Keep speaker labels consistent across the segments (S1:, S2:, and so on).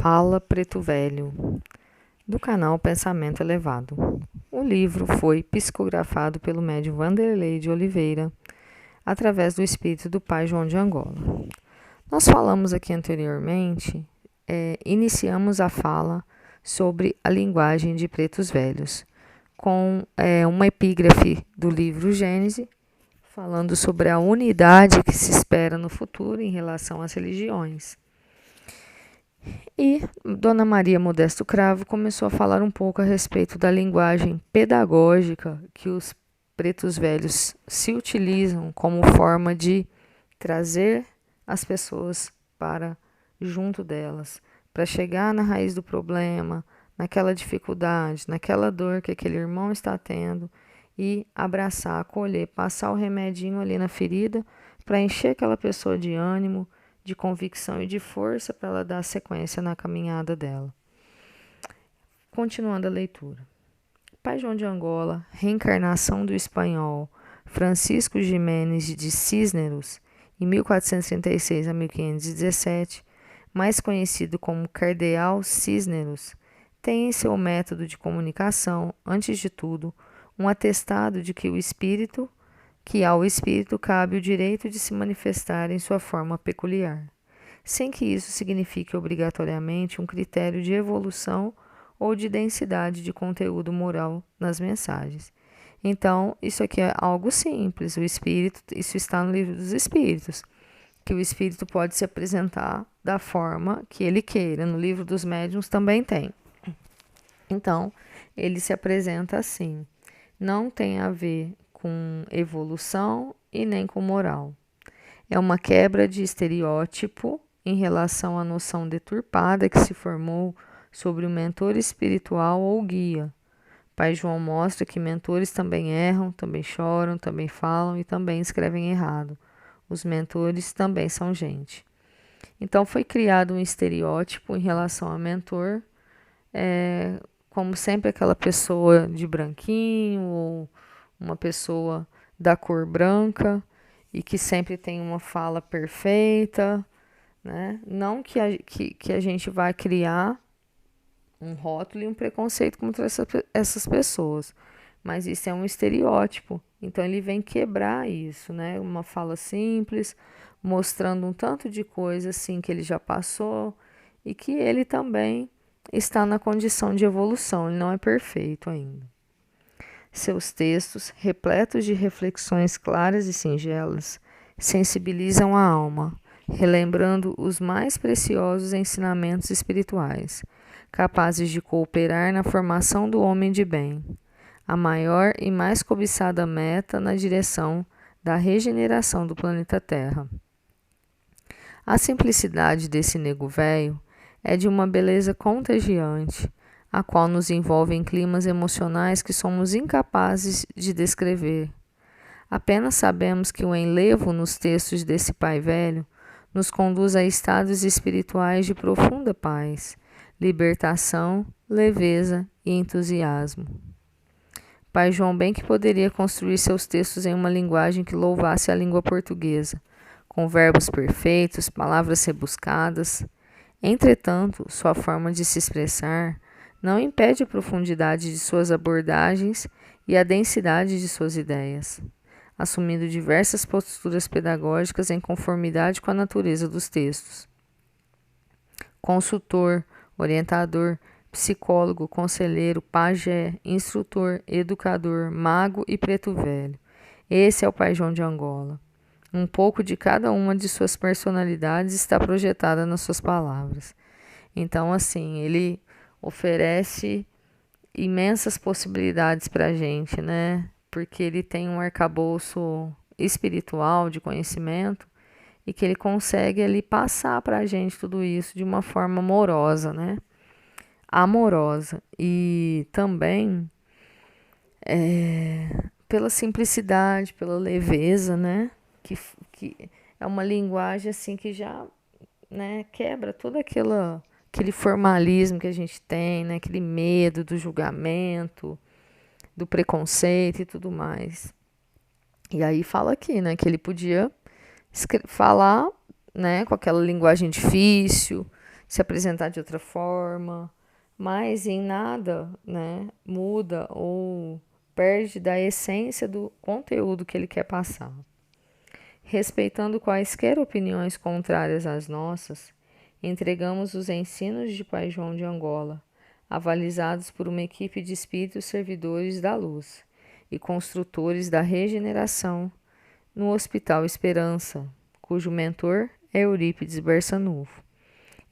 S1: Fala Preto Velho, do canal Pensamento Elevado. O livro foi psicografado pelo médium Vanderlei de Oliveira, através do espírito do pai João de Angola. Nós falamos aqui anteriormente, iniciamos a fala sobre a linguagem de pretos velhos, com uma epígrafe do livro Gênese, falando sobre a unidade que se espera no futuro em relação às religiões. E Dona Maria Modesto Cravo começou a falar um pouco a respeito da linguagem pedagógica que os pretos velhos se utilizam como forma de trazer as pessoas para junto delas, para chegar na raiz do problema, naquela dificuldade, naquela dor que aquele irmão está tendo e abraçar, acolher, passar o remedinho ali na ferida para encher aquela pessoa de ânimo, de convicção e de força para ela dar sequência na caminhada dela. Continuando a leitura. Pai João de Angola, reencarnação do espanhol Francisco Jiménez de Cisneros, em 1436 a 1517, mais conhecido como Cardeal Cisneros, tem em seu método de comunicação, antes de tudo, um atestado de que ao espírito cabe o direito de se manifestar em sua forma peculiar, sem que isso signifique obrigatoriamente um critério de evolução ou de densidade de conteúdo moral nas mensagens. Então, isso aqui é algo simples. O espírito, isso está no livro dos espíritos, que o espírito pode se apresentar da forma que ele queira. No livro dos médiuns também tem. Então, ele se apresenta assim. Não tem a ver com evolução e nem com moral. É uma quebra de estereótipo em relação à noção deturpada que se formou sobre o mentor espiritual ou guia. Pai João mostra que mentores também erram, também choram, também falam e também escrevem errado. Os mentores também são gente. Então foi criado um estereótipo em relação a mentor, como sempre aquela pessoa de branquinho ou uma pessoa da cor branca e que sempre tem uma fala perfeita, né? Não que a gente vai criar um rótulo e um preconceito contra essas pessoas, mas isso é um estereótipo. Então ele vem quebrar isso, né? Uma fala simples, mostrando um tanto de coisa assim que ele já passou e que ele também está na condição de evolução, ele não é perfeito ainda. Seus textos, repletos de reflexões claras e singelas, sensibilizam a alma, relembrando os mais preciosos ensinamentos espirituais, capazes de cooperar na formação do homem de bem, a maior e mais cobiçada meta na direção da regeneração do planeta Terra. A simplicidade desse nego velho é de uma beleza contagiante, a qual nos envolve em climas emocionais que somos incapazes de descrever. Apenas sabemos que o enlevo nos textos desse pai velho nos conduz a estados espirituais de profunda paz, libertação, leveza e entusiasmo. Pai João bem que poderia construir seus textos em uma linguagem que louvasse a língua portuguesa, com verbos perfeitos, palavras rebuscadas. Entretanto, sua forma de se expressar não impede a profundidade de suas abordagens e a densidade de suas ideias, assumindo diversas posturas pedagógicas em conformidade com a natureza dos textos. Consultor, orientador, psicólogo, conselheiro, pajé, instrutor, educador, mago e preto velho. Esse é o Pai João de Angola. Um pouco de cada uma de suas personalidades está projetada nas suas palavras. Então, assim, ele oferece imensas possibilidades para a gente, né? Porque ele tem um arcabouço espiritual de conhecimento e que ele consegue ali passar para a gente tudo isso de uma forma amorosa, né? Amorosa. E também pela simplicidade, pela leveza, né? Que é uma linguagem assim que já, né, quebra todo aquele formalismo que a gente tem, né? Aquele medo do julgamento, do preconceito e tudo mais. E aí fala aqui, né, que ele podia falar, né, com aquela linguagem difícil, se apresentar de outra forma, mas em nada, né, muda ou perde da essência do conteúdo que ele quer passar. Respeitando quaisquer opiniões contrárias às nossas, entregamos os ensinos de Pai João de Angola, avalizados por uma equipe de espíritos servidores da luz e construtores da regeneração no Hospital Esperança, cujo mentor é Eurípides Barçanufo.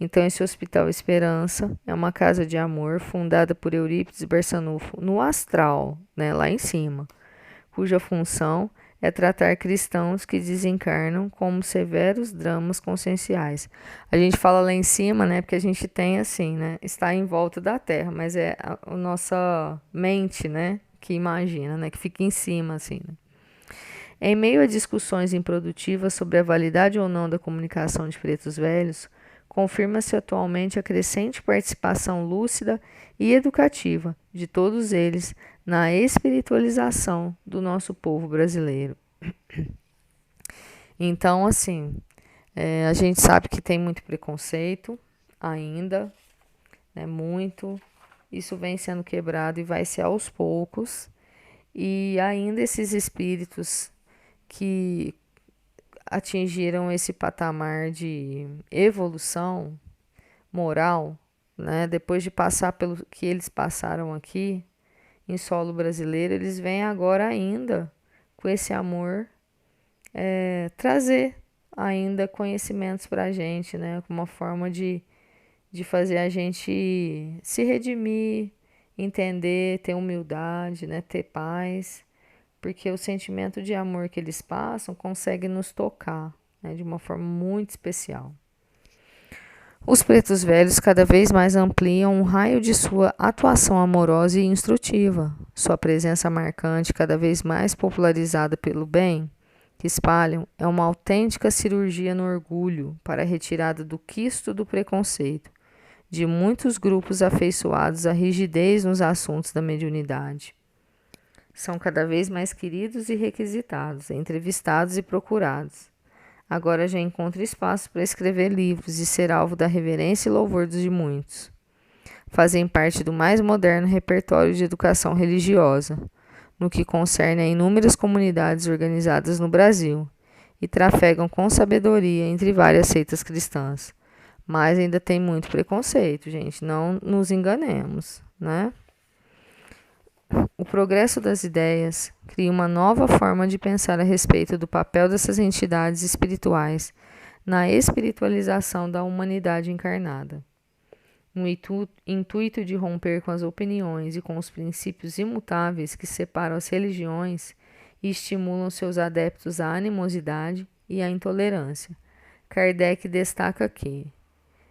S1: Então, esse Hospital Esperança é uma casa de amor fundada por Eurípides Barçanufo no astral, né, lá em cima, cuja função é tratar cristãos que desencarnam como severos dramas conscienciais. A gente fala lá em cima, né, porque a gente tem assim, né, está em volta da Terra, mas é a nossa mente, né, que imagina, né, que fica em cima, assim, né? Em meio a discussões improdutivas sobre a validade ou não da comunicação de pretos velhos, confirma-se atualmente a crescente participação lúcida e educativa de todos eles na espiritualização do nosso povo brasileiro. Então, assim, a gente sabe que tem muito preconceito ainda, né, muito. Isso vem sendo quebrado e vai ser aos poucos. E ainda esses espíritos que atingiram esse patamar de evolução moral, né, depois de passar pelo que eles passaram aqui em solo brasileiro, eles vêm agora ainda com esse amor trazer ainda conhecimentos para a gente, né, como uma forma de fazer a gente se redimir, entender, ter humildade, né, ter paz, porque o sentimento de amor que eles passam consegue nos tocar, né, de uma forma muito especial. Os pretos velhos cada vez mais ampliam o raio de sua atuação amorosa e instrutiva. Sua presença marcante, cada vez mais popularizada pelo bem que espalham, é uma autêntica cirurgia no orgulho para a retirada do quisto do preconceito de muitos grupos afeiçoados à rigidez nos assuntos da mediunidade. São cada vez mais queridos e requisitados, entrevistados e procurados. Agora já encontra espaço para escrever livros e ser alvo da reverência e louvor de muitos. Fazem parte do mais moderno repertório de educação religiosa, no que concerne a inúmeras comunidades organizadas no Brasil, e trafegam com sabedoria entre várias seitas cristãs. Mas ainda tem muito preconceito, gente, não nos enganemos, né? O progresso das ideias cria uma nova forma de pensar a respeito do papel dessas entidades espirituais na espiritualização da humanidade encarnada. No intuito de romper com as opiniões e com os princípios imutáveis que separam as religiões e estimulam seus adeptos à animosidade e à intolerância, Kardec destaca que,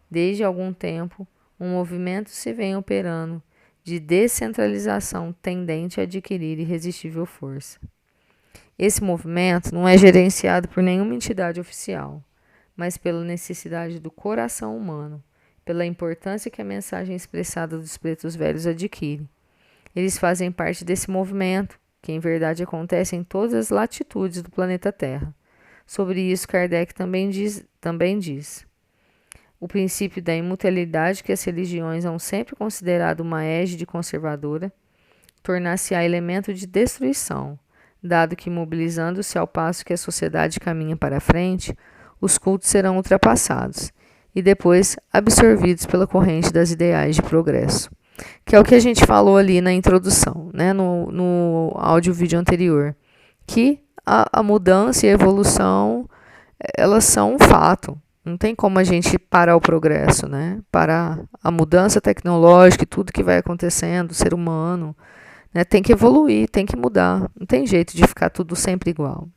S1: desde algum tempo, um movimento se vem operando de descentralização tendente a adquirir irresistível força. Esse movimento não é gerenciado por nenhuma entidade oficial, mas pela necessidade do coração humano, pela importância que a mensagem expressada dos pretos velhos adquire. Eles fazem parte desse movimento, que em verdade acontece em todas as latitudes do planeta Terra. Sobre isso, Kardec também diz. O princípio da imutabilidade que as religiões hão sempre considerado uma égide conservadora, tornar-se-á elemento de destruição, dado que, mobilizando-se ao passo que a sociedade caminha para a frente, os cultos serão ultrapassados e depois absorvidos pela corrente das ideais de progresso, que é o que a gente falou ali na introdução, né, no áudio-vídeo anterior, que a mudança e a evolução, elas são um fato. Não tem como a gente parar o progresso, né? Parar a mudança tecnológica e tudo que vai acontecendo, o ser humano, né? Tem que evoluir, tem que mudar. Não tem jeito de ficar tudo sempre igual.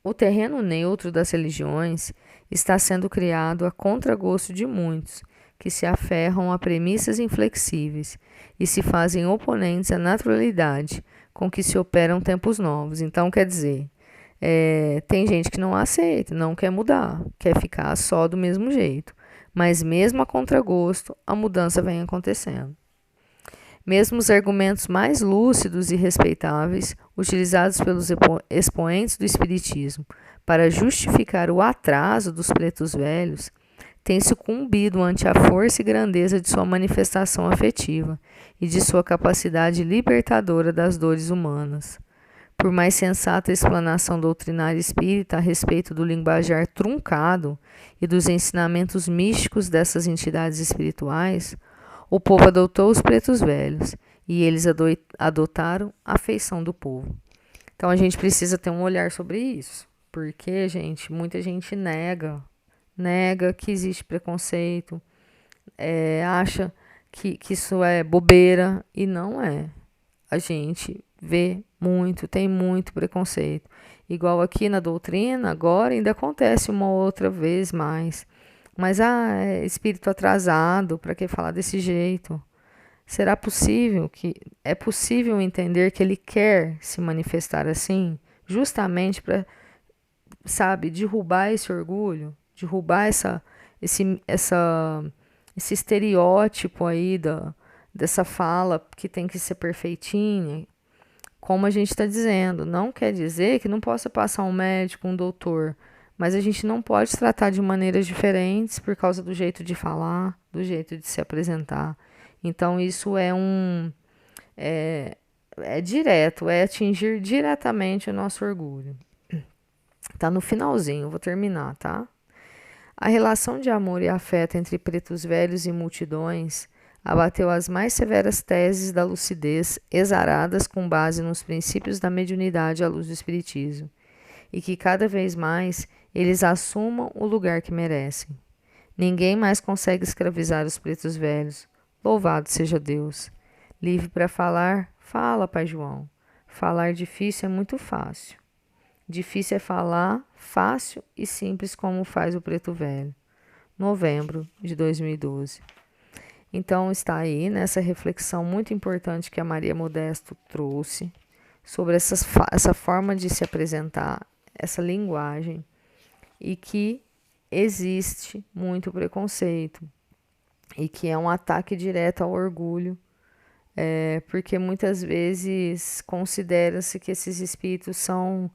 S1: O terreno neutro das religiões está sendo criado a contragosto de muitos, que se aferram a premissas inflexíveis e se fazem oponentes à naturalidade com que se operam tempos novos. Então, quer dizer, tem gente que não aceita, não quer mudar, quer ficar só do mesmo jeito. Mas mesmo a contragosto, a mudança vem acontecendo. Mesmo os argumentos mais lúcidos e respeitáveis, utilizados pelos expoentes do Espiritismo para justificar o atraso dos pretos velhos, tem sucumbido ante a força e grandeza de sua manifestação afetiva e de sua capacidade libertadora das dores humanas. Por mais sensata explanação doutrinária espírita a respeito do linguajar truncado e dos ensinamentos místicos dessas entidades espirituais, o povo adotou os pretos velhos e eles adotaram a feição do povo. Então a gente precisa ter um olhar sobre isso, porque, gente, muita gente nega que existe preconceito, acha que isso é bobeira e não é. A gente vê muito, tem muito preconceito. Igual aqui na doutrina, agora ainda acontece uma outra vez mais. Mas, é espírito atrasado, para que falar desse jeito? Será possível é possível entender que ele quer se manifestar assim, justamente para, sabe, derrubar esse orgulho, derrubar esse estereótipo aí dessa fala que tem que ser perfeitinha. Como a gente está dizendo, não quer dizer que não possa passar um médico, um doutor, mas a gente não pode tratar de maneiras diferentes por causa do jeito de falar, do jeito de se apresentar. Então, isso é direto, é atingir diretamente o nosso orgulho. Tá no finalzinho, vou terminar, tá? A relação de amor e afeto entre pretos velhos e multidões abateu as mais severas teses da lucidez, exaradas com base nos princípios da mediunidade à luz do espiritismo, e que cada vez mais eles assumam o lugar que merecem. Ninguém mais consegue escravizar os pretos velhos. Louvado seja Deus. Livre para falar, fala, Pai João. Falar difícil é muito fácil. Difícil é falar, fácil e simples como faz o preto velho. Novembro de 2012. Então está aí nessa reflexão muito importante que a Maria Modesto trouxe sobre essa forma de se apresentar, essa linguagem, e que existe muito preconceito e que é um ataque direto ao orgulho, porque muitas vezes considera-se que esses espíritos são,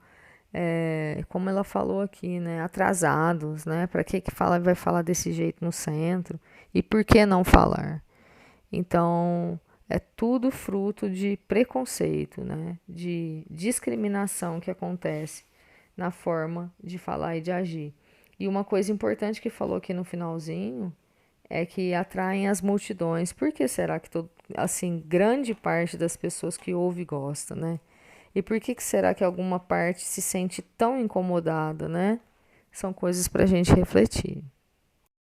S1: como ela falou aqui, né, atrasados, né? Para que vai falar desse jeito no centro? E por que não falar? Então, é tudo fruto de preconceito, né? De discriminação que acontece na forma de falar e de agir. E uma coisa importante que falou aqui no finalzinho é que atraem as multidões. Por que será que assim, grande parte das pessoas que ouve gosta, né? E por que será que alguma parte se sente tão incomodada, né? São coisas para a gente refletir.